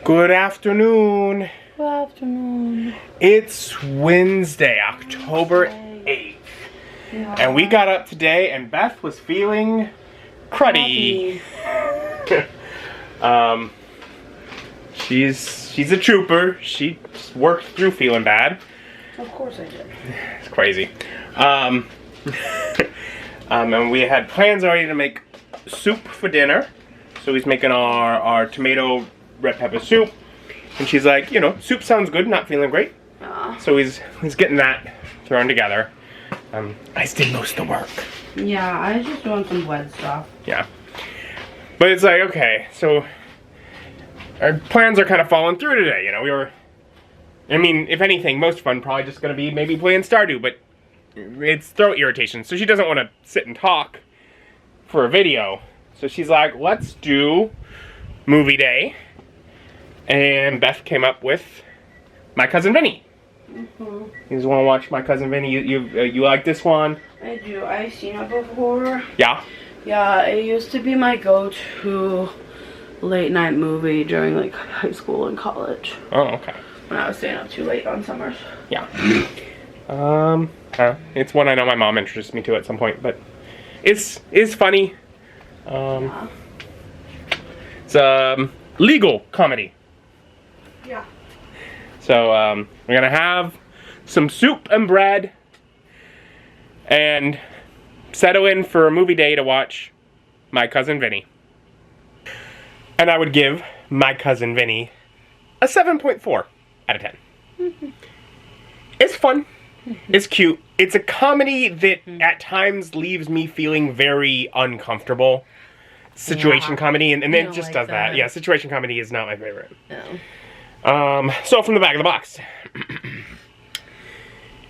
Good afternoon. Good afternoon. It's Wednesday, October 8th. Yeah. And we got up today and Beth was feeling cruddy. She's a trooper. She worked through feeling bad. Of course I did. It's crazy. And we had plans already to make soup for dinner. So he's making our tomato red pepper soup. And she's like, you know, soup sounds good, not feeling great. So he's getting that thrown together. I did most of the work. Yeah, I was just doing some wet stuff. Yeah. But it's like, okay, so our plans are kind of falling through today, you know. If anything, most fun probably just going to be maybe playing Stardew, but it's throat irritation, so she doesn't want to sit and talk for a video. So she's like, let's do movie day. And Beth came up with My Cousin Vinny. You just want to watch My Cousin Vinny? You like this one? I do. I've seen it before. Yeah? Yeah, it used to be my go-to late night movie during like high school and college. Oh, okay. When I was staying up too late on summers. Yeah. It's one I know my mom introduced me to at some point, but it's funny. Yeah. It's legal comedy. Yeah. So we're gonna have some soup and bread and settle in for a movie day to watch My Cousin Vinny. And I would give My Cousin Vinny a 7.4 out of 10. It's fun. It's cute. It's a comedy that at times leaves me feeling very uncomfortable. Situation comedy, and it just does that. Yeah, situation comedy is not my favorite. No. So from the back of the box.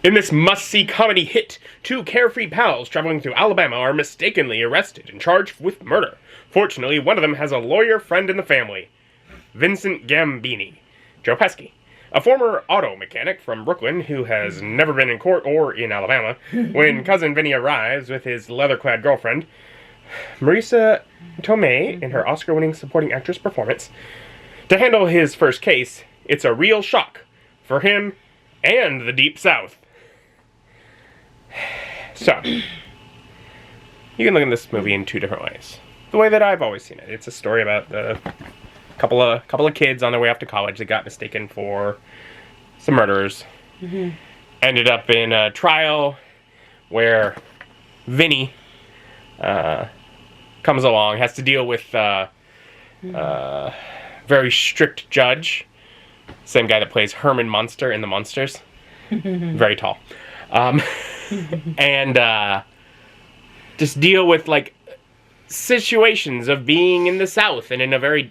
In this must-see comedy hit, two carefree pals traveling through Alabama are mistakenly arrested and charged with murder. Fortunately, one of them has a lawyer friend in the family, Vincent Gambini, Joe Pesci, a former auto mechanic from Brooklyn who has never been in court or in Alabama. When Cousin Vinny arrives with his leather-clad girlfriend, Marisa Tomei, in her Oscar-winning supporting actress performance, to handle his first case, it's a real shock for him and the Deep South. So, you can look at this movie in two different ways. The way that I've always seen it. It's a story about a couple of kids on their way off to college that got mistaken for some murderers. Ended up in a trial where Vinny comes along, has to deal with very strict judge, same guy that plays Herman Munster in The Munsters, very tall, and just deal with like situations of being in the South and in a very,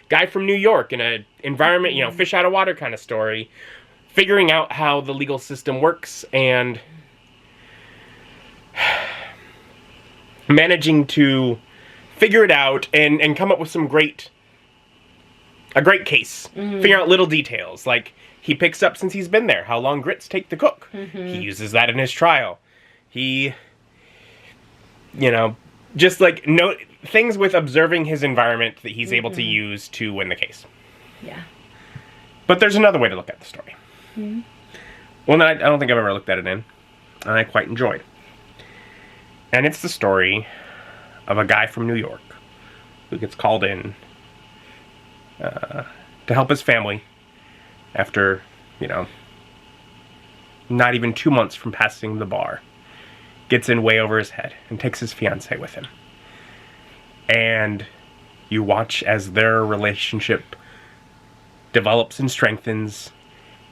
guy from New York in a environment, fish out of water kind of story, figuring out how the legal system works and managing to figure it out and come up with a great case. Figure out little details, like he picks up since he's been there how long grits take to cook. He uses that in his trial. He, just like note things with observing his environment that he's able to use to win the case. Yeah. But there's another way to look at the story. Well, I don't think I've ever looked at it in, and I quite enjoyed. And it's the story of a guy from New York who gets called in to help his family after, not even 2 months from passing the bar. Gets in way over his head and takes his fiancée with him. And you watch as their relationship develops and strengthens,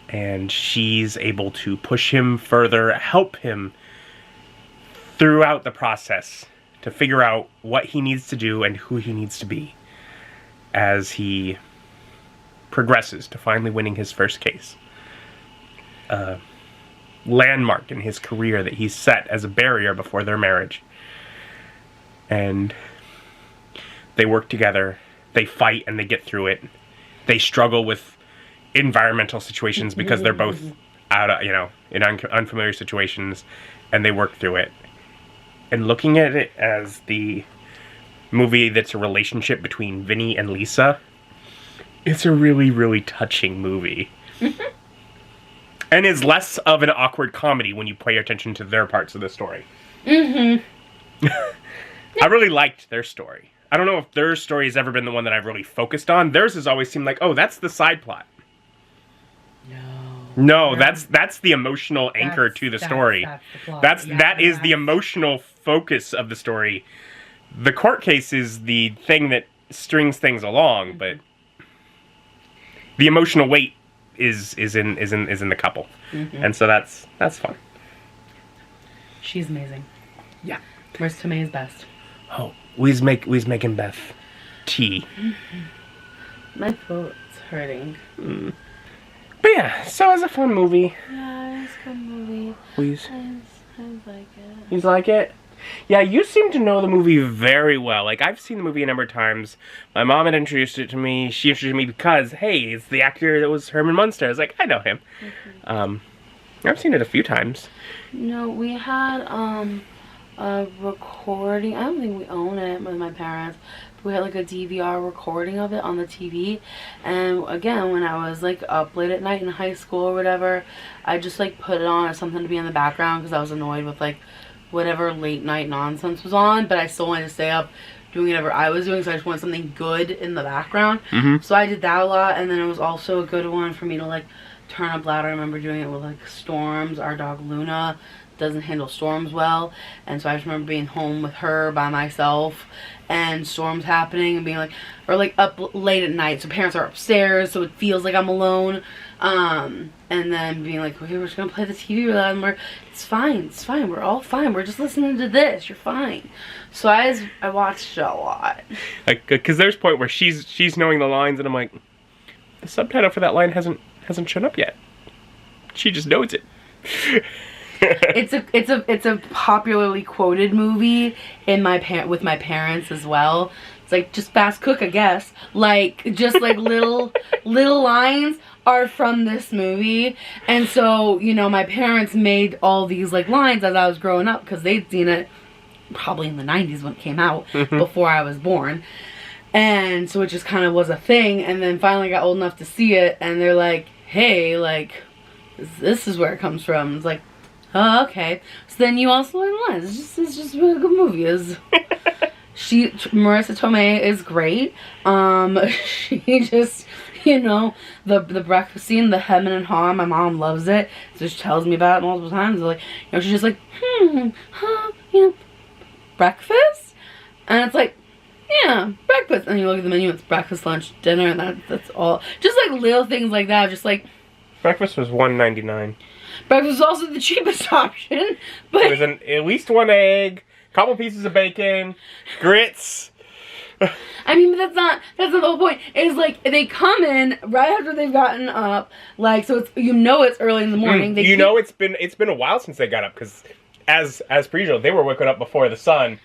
and she's able to push him further, help him throughout the process to figure out what he needs to do and who he needs to be as he progresses to finally winning his first case. Landmark in his career that he's set as a barrier before their marriage. And they work together, they fight and they get through it. They struggle with environmental situations because they're both out of, in unfamiliar situations, and they work through it. And looking at it as the movie that's a relationship between Vinny and Lisa, It's a really, really touching movie. And is less of an awkward comedy when you pay attention to their parts of the story. I really liked their story. I don't know if their story has ever been the one that I've really focused on. Theirs has always seemed like, oh, that's the side plot. No, that's the emotional anchor to the story. That is the emotional focus of the story. The court case is the thing that strings things along, but the emotional weight is in the couple, and so that's fun. She's amazing. Yeah. Where's Tomei's best? Oh, we's making Beth tea. My throat's hurting. But yeah, so it's a fun movie. Yeah, it's a good movie. I like it. You like it? Yeah, you seem to know the movie very well. Like, I've seen the movie a number of times. My mom had introduced it to me. She introduced me because, hey, it's the actor that was Herman Munster. I was like, I know him. I've seen it a few times. No, we had a recording. I don't think we own it with my parents. But we had like a DVR recording of it on the TV. And again, when I was like up late at night in high school or whatever, I just like put it on as something to be in the background because I was annoyed with like whatever late night nonsense was on, but I still wanted to stay up doing whatever I was doing, so I just wanted something good in the background. So I did that a lot, and then it was also a good one for me to like turn up loud. I remember doing it with like Storms. Our dog Luna doesn't handle storms well, and so I just remember being home with her by myself and storms happening and being like, or like up late at night, so parents are upstairs, so it feels like I'm alone, and then being like, okay, we're just gonna play the TV with that, and it's fine, we're all fine, we're just listening to this, you're fine. So I watched it a lot. Like, because there's a point where she's knowing the lines, and I'm like, the subtitle for that line hasn't shown up yet. She just knows it. It's a popularly quoted movie with my parents as well. It's like, just fast cook, I guess. Like, just like little lines are from this movie. And so, you know, my parents made all these like lines as I was growing up because they'd seen it probably in the 90s when it came out, before I was born. And so it just kind of was a thing. And then finally got old enough to see it, and they're like, hey, like, this is where it comes from. It's like, oh, okay. So then you also learn lines. It's just a really good movie. Marissa Tomei is great. She just, you know, the breakfast scene, the hemming and hawing, my mom loves it. So she tells me about it multiple times. Like, you know, she's just like, you know, breakfast? And it's like, yeah, breakfast. And you look at the menu, it's breakfast, lunch, dinner, and that's all. Just like little things like that. Just like, breakfast was $1.99. breakfast was also the cheapest option. But it was at least one egg, a couple pieces of bacon, grits. I mean, that's not the whole point. It's like they come in right after they've gotten up, like, so it's, you know, it's early in the morning. You know, it's been a while since they got up, because as per usual, they were waking up before the sun.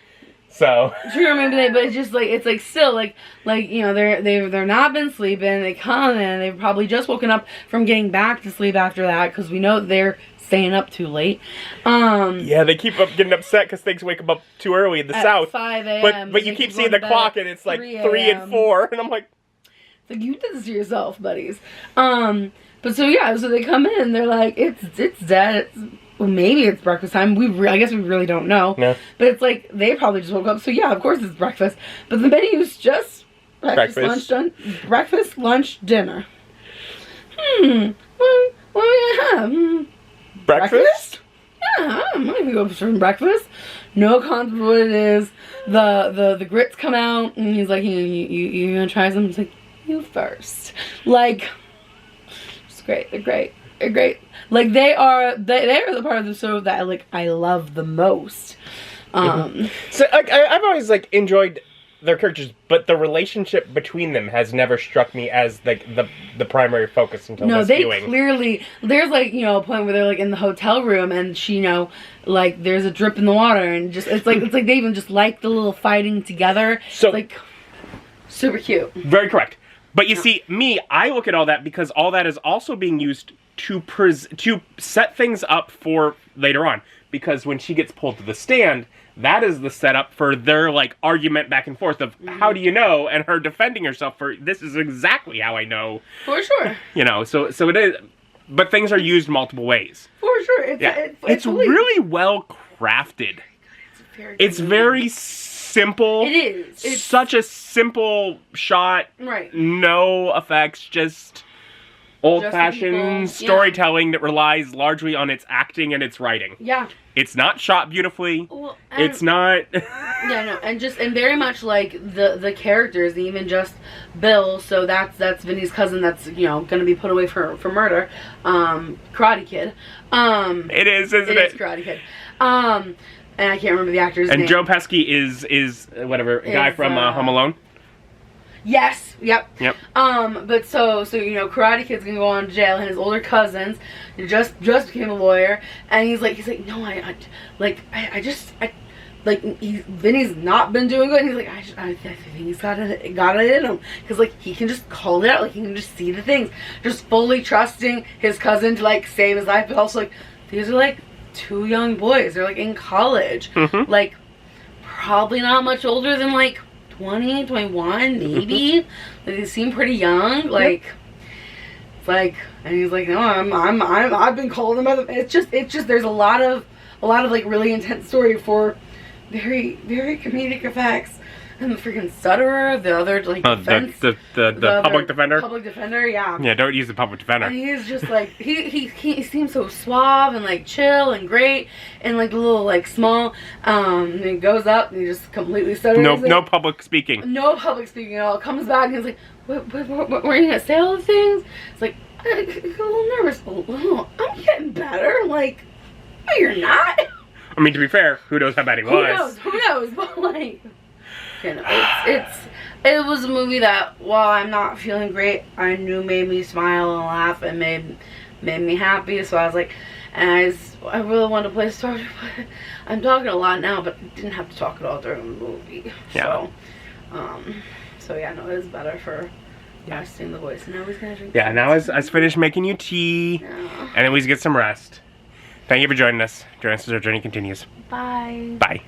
So true, maybe but it's just like, it's like still like you know, they're not been sleeping. They come in, they've probably just woken up from getting back to sleep after that, because we know they're staying up too late. Yeah, they keep getting upset because things wake them up too early in the South. 5 a.m. But you keep seeing the clock, and it's like 3 and 4, and I'm like, it's like, you did this to yourself, buddies. But so yeah, so they come in, they're like, it's dead. Well, maybe it's breakfast time. I guess we really don't know. No. But it's like, they probably just woke up, so yeah, of course it's breakfast. But the menu's just breakfast, lunch, dinner. What do we have? breakfast? Yeah, I'm gonna go for some breakfast. No concept of what it is. The grits come out, and he's like, you gonna try some? He's like, you first. Like, it's great. They're great. They're great. Like, they are the part of the show that I love the most. So I've always like enjoyed their characters, but the relationship between them has never struck me as like the primary focus until this viewing. No, they clearly, there's like, you know, a point where they're like in the hotel room, and she, you know, like there's a drip in the water, and just it's like they even just like the little fighting together. So like, super cute. Very correct. But you see, I look at all that because all that is also being used to set things up for later on. Because when she gets pulled to the stand, that is the setup for their, like, argument back and forth of, how do you know? And her defending herself for, this is exactly how I know. For sure. You know, so it is, but things are used multiple ways. For sure. It's really well crafted. It's very simple. It is. It's such a simple shot. Right. No effects, just old-fashioned storytelling that relies largely on its acting and its writing. Yeah. It's not shot beautifully. Well, it's not. Yeah, no, and very much like the characters, even just Bill. So that's Vinny's cousin. That's going to be put away for murder. Karate Kid. It is, isn't it? It is Karate Kid. And I can't remember the actor's name. And Joe Pesci is whatever guy from Home Alone. Yes. Yep. Yep. But so Karate Kid's gonna go on to jail, and his older cousins just became a lawyer, and he's like, no, Vinny's not been doing good. And he's like, I think he's got it in him, because like he can just call it out, like he can just see the things, just fully trusting his cousin to like save his life, but also like these are like 2 young boys. They're like in college, like probably not much older than like 20, 21, maybe. Like they seem pretty young. Like it's like, and he's like, no, I've been calling them other. It's just there's a lot of like really intense story for very, very comedic effects. And the freaking stutterer, the other like defense, the public defender. Public defender, yeah. Yeah, don't use the public defender. And he's just like he seems so suave and like chill and great and like a little like small. And he goes up and he just completely stutters. No public speaking. No public speaking at all. Comes back and he's like, what were you gonna say all the things? It's like I get a little nervous. Oh, I'm getting better. Like, no, you're not. I mean, to be fair, who knows how bad he was? Who knows? But like. It was a movie that, while I'm not feeling great, I knew made me smile and laugh and made me happy. So I was like, and I really wanted to play Stardew, but I'm talking a lot now, but I didn't have to talk at all during the movie. Yeah. So yeah, no, it was better for seeing the voice. And now he's gonna drink. Yeah, now I finished making you tea, and then we get some rest. Thank you for joining us. Join us as our journey continues. Bye. Bye.